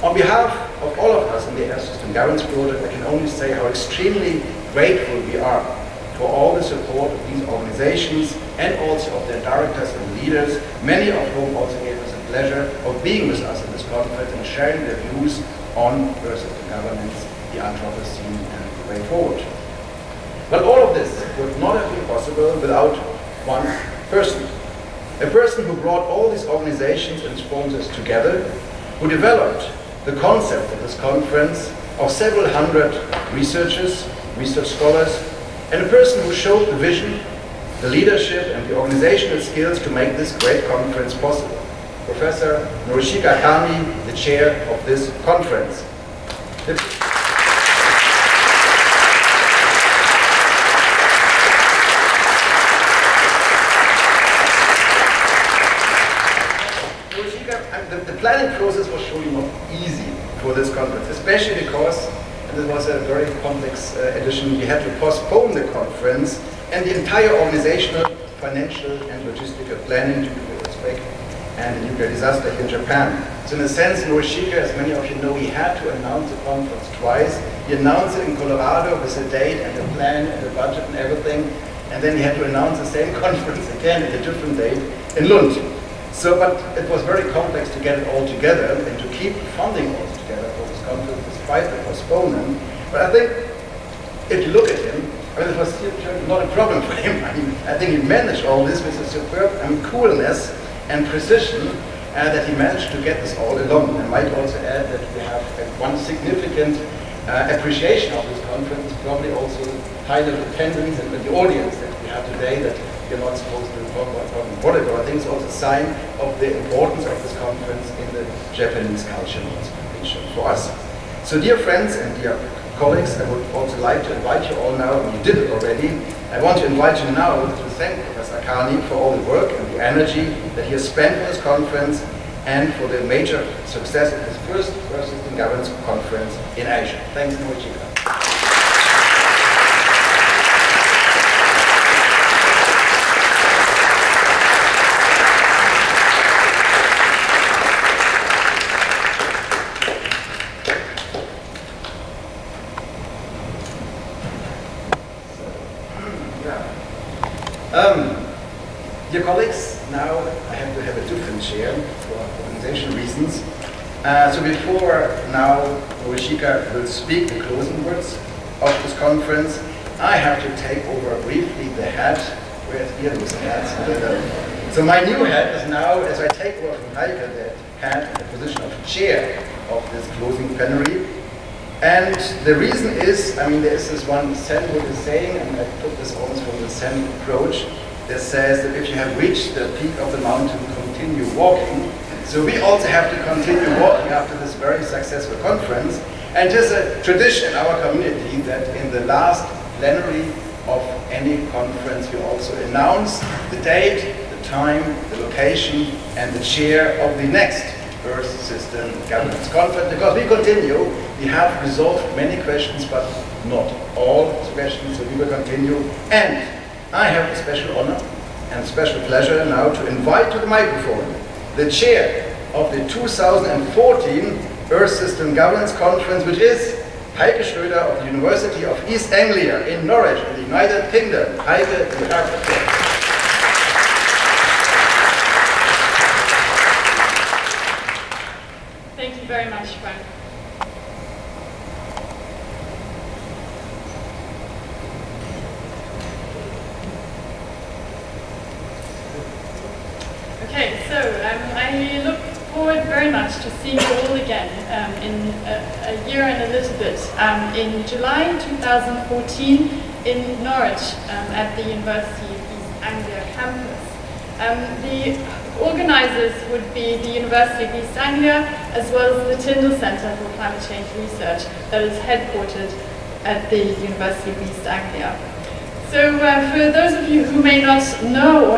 On behalf of all of us in the Air System Governance Project, I can only say how extremely grateful we are for all the support of these organizations and also of their directors and leaders, many of whom also gave us the pleasure of being with us in this conference and sharing their views on Air System governance, the Anthropocene, and the way forward. But all of this would not have been possible without one person. A person who brought all these organizations and sponsors together, who developed the concept of this conference of several hundred researchers, research scholars, and a person who showed the vision, the leadership, and the organizational skills to make this great conference possible. Professor Norishika Kami, the chair of this conference. The planning process was surely not easy for this conference, especially because, and this was a very complex edition, we had to postpone the conference and the entire organizational, financial, and logistical planning due to the earthquake and the nuclear disaster here in Japan. So in a sense, Norishika, as many of you know, he had to announce the conference twice. He announced it in Colorado with a date and a plan and a budget and everything, and then he had to announce the same conference again at a different date in Lund. So, but it was very complex to get it all together and to keep funding all together for this conference despite the postponement. But I think, if you look at him, I mean, it was not a problem for him. I mean, I think he managed all this with a superb coolness and precision that he managed to get this all along. I might also add that we have one significant appreciation of this conference, probably also high level attendance and the audience that we have today that you're not supposed to talk about politics, but I think it's also a sign of the importance of this conference in the Japanese culture and also for us. So dear friends and dear colleagues, I would also like to invite you all now, and you did it already, I want to invite you now to thank Professor Kani for all the work and the energy that he has spent on this conference and for the major success of his first Air System Governance Conference in Asia. Thanks, Norishika. Dear colleagues, now I have to have a different chair for organizational reasons. So before now Norishika will speak the closing words of this conference, I have to take over briefly the hat. Where's here those hats? So my new hat is now, as I take over from Heike, the hat in the position of chair of this closing plenary. And the reason is, I mean, there is this one Zen Buddha is saying, and I took this almost from the Zen approach, that says that if you have reached the peak of the mountain, continue walking. So we also have to continue walking after this very successful conference. And it is a tradition in our community that in the last plenary of any conference, you also announce the date, the time, the location, and the chair of the next Earth System Governance Conference. Because we continue, we have resolved many questions, but not all questions, so we will continue. And I have a special honor and special pleasure now to invite to the microphone the chair of the 2014 Earth System Governance Conference, which is Heike Schröder of the University of East Anglia in Norwich in the United Kingdom. Heike, you have the floor. Thank you very much, Frank. Okay, so I look forward very much to seeing you all again in a year and a little bit in July 2014 in Norwich at the University of East Anglia campus. The organizers would be the University of East Anglia as well as the Tyndall Centre for Climate Change Research that is headquartered at the University of East Anglia. So for those of you who may not know